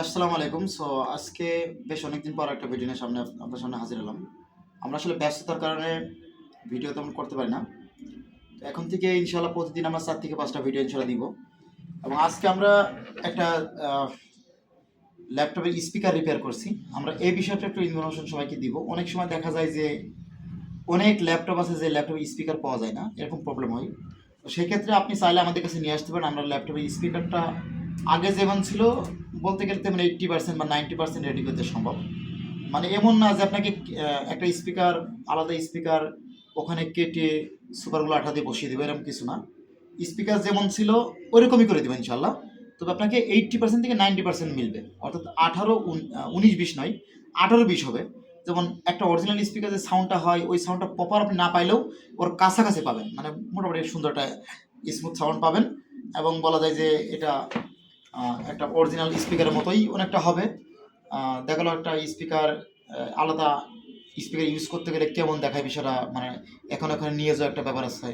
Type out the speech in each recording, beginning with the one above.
আসসালামু আলাইকুম। আজকে বেশ অনেকদিন পর একটা ভিডিও নিয়ে আপনার সামনে হাজির হলাম। আমরা আসলে ব্যস্ততার কারণে ভিডিও তেমন করতে পারি না। তো এখন থেকে ইনশাআল্লাহ প্রতিদিন আমরা ৪ থেকে ৫টা ভিডিও ইনশাআল্লাহ দিব। এবং আজকে আমরা একটা আ ল্যাপটপের স্পিকার রিপেয়ার করছি। আমরা এই বিষয়টা একটু ইনফরমেশন সবাইকে দিব। অনেক সময় দেখা যায় যে অনেক ল্যাপটপ আছে যে ল্যাপটপে স্পিকার পাওয়া যায় না। এরকম প্রবলেম হয়। তো সেক্ষেত্রে আপনি চাইলে আমাদের কাছে নিয়ে আসতে পারেন। আমরা ল্যাপটপের স্পিকারটা আগে যেমন ছিল বলতে গেলে তেমন 80% বা 90% রেডি করতে সম্ভব। মানে এমন না যে আপনাকে একটা স্পিকার আলাদা স্পিকার ওখানে কেটে সুপারগুলো আঠা দিয়ে বসিয়ে দেবে, এরকম কিছু না। স্পিকার যেমন ছিল ওইরকমই করে দেবেন ইনশাল্লাহ। তবে আপনাকে 80% থেকে 90% মিলবে, অর্থাৎ 19-20 নয়, 18-20 হবে। যেমন একটা অরিজিনাল স্পিকার যে সাউন্ডটা হয় ওই সাউন্ডটা প্রপার আপনি না পাইলেও ওর কাছাকাছি পাবেন, মানে মোটামুটি সুন্দর একটা স্মুথ সাউন্ড পাবেন। এবং বলা যায় যে এটা একটা অরিজিনাল স্পিকারের মতোই অনেকটা হবে। দেখা গেলো একটা স্পিকার আলাদা স্পিকার ইউজ করতে গেলে কেমন দেখায় বিষয়টা, মানে এখন ওখানে নিয়ে যাওয়া একটা ব্যাপার আছে।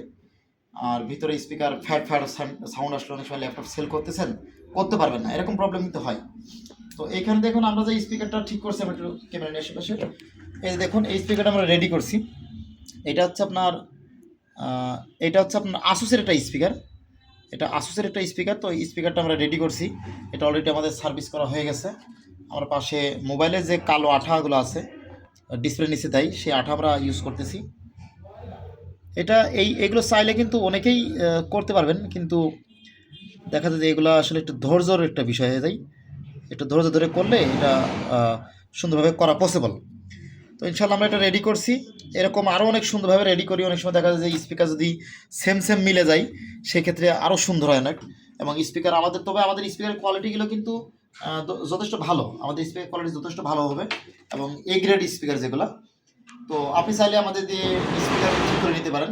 আর ভিতরে স্পিকার ফ্যাট ফ্যাট সাউন্ড আসলে অনেক সময় ল্যাপটপ সেল করতেছেন, করতে পারবেন না, এরকম প্রবলেম কিন্তু হয়। তো এইখানে দেখুন আমরা যে স্পিকারটা ঠিক করছি, আমি একটু ক্যামেরা নিয়ে আশেপাশে এই দেখুন এই স্পিকারটা আমরা রেডি করছি। এটা হচ্ছে আপনার আসুসের একটা স্পিকার। এটা আসুসের একটা স্পিকার। তো এই স্পিকারটা আমরা রেডি করছি। এটা অলরেডি আমাদের সার্ভিস করা হয়ে গেছে। আমার পাশে মোবাইলের যে কালো আঠাগুলো আছে ডিসপ্লে নিচে দেয়, সেই আঠা আমরা ইউজ করতেছি। এটা এইগুলো চাইলে কিন্তু অনেকেই করতে পারবেন, কিন্তু দেখা যায় যে এগুলো আসলে একটু ধৈর্যর একটা বিষয় হয়ে যায়। একটু ধৈর্য ধরে করলে এটা সুন্দরভাবে করা পসিবল। তো ইনশাল্লাহ আমরা এটা রেডি করছি। এরকম আরও অনেক সুন্দরভাবে রেডি করি। অনেক সময় দেখা যায় যে স্পিকার যদি সেম সেম মিলে যায় সেক্ষেত্রে আরও সুন্দর হয় অনেক। এবং স্পিকার আমাদের স্পিকারের কোয়ালিটিগুলো কিন্তু যথেষ্ট ভালো। আমাদের স্পিকার কোয়ালিটি যথেষ্ট ভালো হবে এবং এ গ্রেড স্পিকার যেগুলো। তো আপনি চাইলে আমাদের দিয়ে স্পিকার ঠিক করে নিতে পারেন।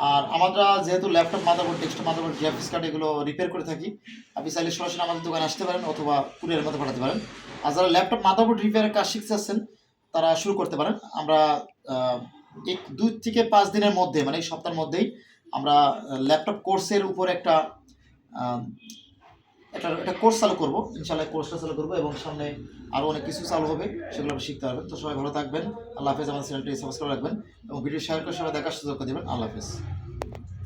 আর আমরা যেহেতু laptop motherboard, desktop motherboard, graphics card এগুলো রিপেয়ার করে থাকি, আপনি চাইলে সরাসরি আমাদের দোকানে আসতে পারেন অথবা কুরিয়ারের মধ্যে পাঠাতে পারেন। আর যারা ল্যাপটপ মাদারবোর্ড রিপেয়ারের কাজ শিখতে চাচ্ছেন তারা শুরু করতে পারেন। আমরা এক 2 থেকে 5 দিনের মধ্যে, মানে এই সপ্তাহের মধ্যেই আমরা ল্যাপটপ কোর্সের উপর একটা একটা কোর্স চালু করবো। ইনশাল্লাহ কোর্সটা চালু করবো এবং সামনে আরও অনেক কিছু চালু হবে, সেগুলো আপনি শিখতে পারবেন। তো সবাই ভালো থাকবেন। আল্লাহ হাফেজ। আমাদের চ্যানেলটি সাবস্ক্রাইব রাখবেন এবং ভিডিও শেয়ার করে সবাই দেখার সুযোগ করে দেবেন। আল্লাহ হাফেজ।